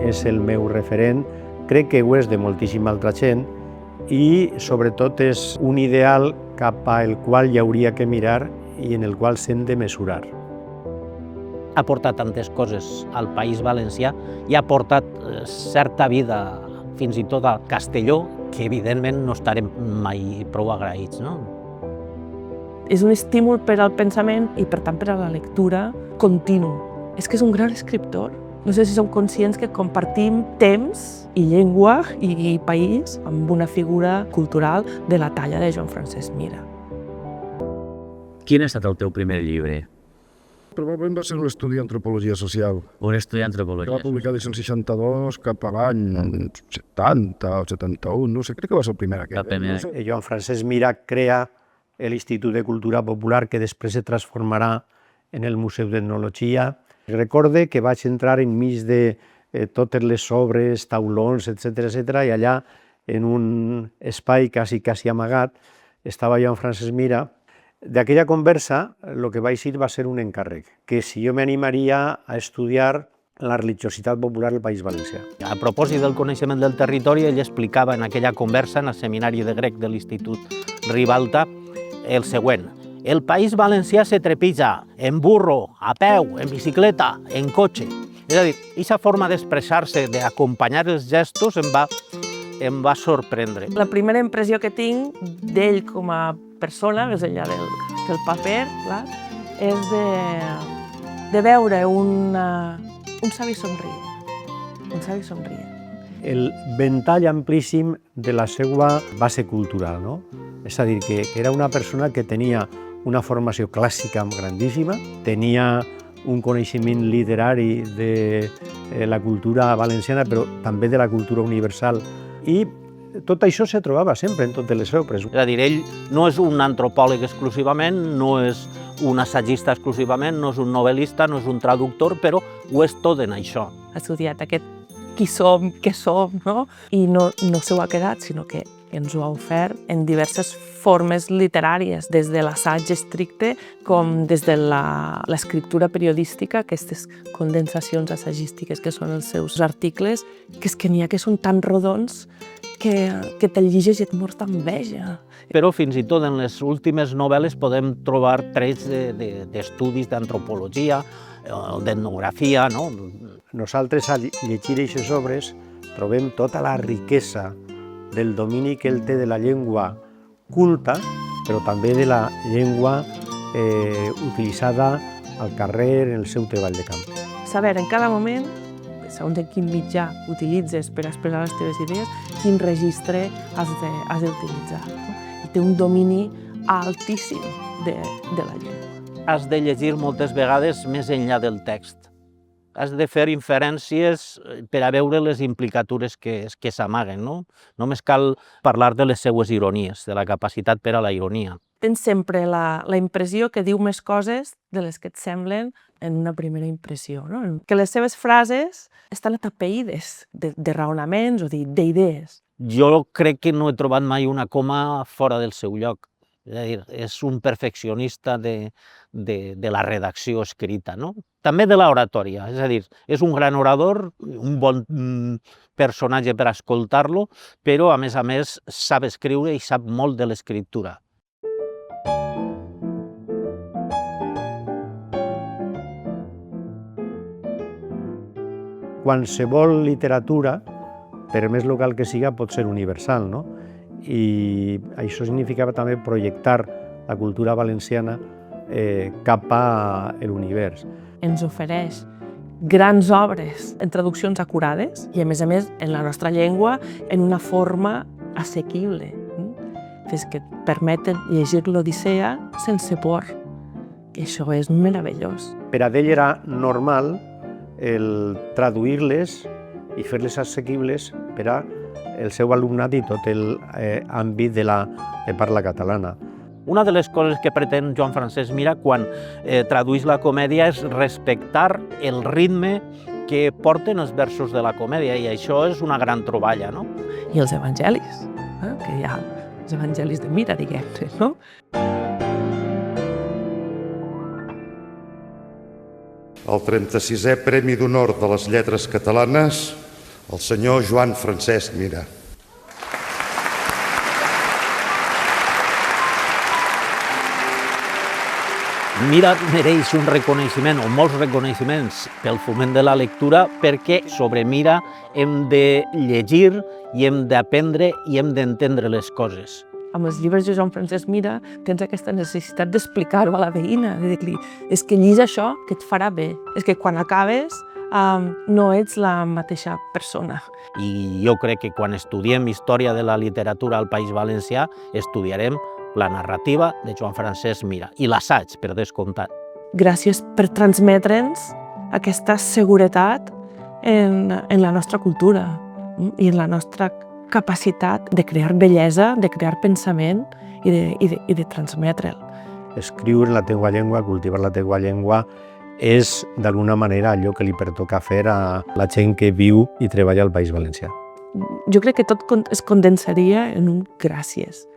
És el meu referent, crec que ho és de moltíssima altra gent i sobretot és un ideal cap al qual hi hauria que mirar i en el qual s'hem de mesurar. Ha portat tantes coses al País Valencià i ha portat certa vida fins i tot a Castelló, que evidentment no estarem mai prou agraïts, no? És un estímul per al pensament i, per tant, per a la lectura continu. És que és un gran escriptor. No sé si som conscients que compartim temps i llengua i país amb una figura cultural de la talla de Joan Francesc Mira. Quin ha estat el teu primer llibre? Probablement va ser un estudi d'antropologia social. Un estudi Que d'antropologia. va publicar l'any 62 cap a l'any 70 o 71, no sé, crec que va ser el primer aquest. La primera. Joan Francesc Mira crea l'Institut de Cultura Popular, que després se transformarà en el Museu d'Etnologia. Recorde que vaig entrar enmig de totes les obres, taulons, etc., i allà, en un espai quasi amagat, estava Joan Francesc Mira. D'aquella conversa, el que vaig dir va ser un encàrrec, que si jo m'animaria a estudiar la religiositat popular del País Valencià. A propòsit del coneixement del territori, ell explicava en aquella conversa, en el seminari de grec de l'Institut Ribalta, el següent. El País Valencià se trepitja en burro, a peu, en bicicleta, en cotxe. És a dir, aquesta forma d'expressar-se, d'acompanyar els gestos, em va sorprendre. La primera impressió que tinc d'ell com a persona, més enllà del paper, clar, és de veure un savi somrient. Un savi somrient. El ventall amplíssim de la seva base cultural, no? És a dir, que era una persona que tenia una formació clàssica grandíssima, tenia un coneixement literari de la cultura valenciana, però també de la cultura universal, i tot això se trobava sempre en totes les obres. És a dir, ell no és un antropòleg exclusivament, no és un assagista exclusivament, no és un novel·lista, no és un traductor, però ho és tot en això. Ha estudiat aquest qui som, què som, no? I no se ho ha quedat, sinó que ens ho ha ofert en diverses formes literàries, des de l'assaig estricte com des de l'escriptura periodística, aquestes condensacions assagístiques que són els seus articles, que és que n'hi ha que són tan rodons que te'l llegeix i et mors d'enveja. Però fins i tot en les últimes novel·les podem trobar trets d'estudis d'antropologia, d'etnografia, no? Nosaltres, al llegir aquestes obres, trobem tota la riquesa del domini que ell té de la llengua culta, però també de la llengua utilitzada al carrer, en el seu treball de camp. Saber en cada moment, segons en quin mitjà utilitzes per expressar les teves idees, quin registre has d'utilitzar. I té un domini altíssim de la llengua. Has de llegir moltes vegades més enllà del text. Has de fer inferències per a veure les implicatures que s'amaguen, no? Només cal parlar de les seues ironies, de la capacitat per a la ironia. Tens sempre la impressió que diu més coses de les que et semblen en una primera impressió, no? Que les seves frases estan atapeïdes de raonaments o d'idees. Jo crec que no he trobat mai una coma fora del seu lloc. És a dir, és un perfeccionista de la redacció escrita, no? També de l'oratòria, és a dir, és un gran orador, un bon personatge per escoltar-lo, però a més sap escriure i sap molt de l'escriptura. Qualsevol literatura, per més local que siga, pot ser universal, no? I això significava també projectar la cultura valenciana cap a l'univers. Ens ofereix grans obres en traduccions acurades i, a més, en la nostra llengua, en una forma assequible, que et permeten llegir l'Odissea sense por. I això és meravellós. Per a ell era normal el traduir-les i fer-les assequibles per a el seu alumnat i tot l'àmbit de parla catalana. Una de les coses que pretén Joan Francesc Mira quan tradueix la comèdia és respectar el ritme que porten els versos de la comèdia, i això és una gran troballa, no? I els evangelis, que hi ha els evangelis de Mira, diguem-ne, no? El 36è Premi d'Honor de les Lletres Catalanes, el senyor Joan Francesc Mira. Mira mereix un reconeixement, o molts reconeixements, pel foment de la lectura, perquè sobre Mira hem de llegir i hem d'aprendre i hem d'entendre les coses. Amb els llibres de Joan Francesc Mira tens aquesta necessitat d'explicar-ho a la veïna, de dir-li, és que llis això que et farà bé, és que quan acabes no ets la mateixa persona. I jo crec que quan estudiem història de la literatura al País Valencià estudiarem la narrativa de Joan Francesc Mira i l'assaig, per descomptat. Gràcies per transmetre'ns aquesta seguretat en la nostra cultura i en la nostra capacitat de crear bellesa, de crear pensament i de transmetre'l. Escriure en la teua llengua, cultivar la teua llengua, és d'alguna manera allò que li pertoca fer a la gent que viu i treballa al País Valencià. Jo crec que tot es condensaria en un gràcies.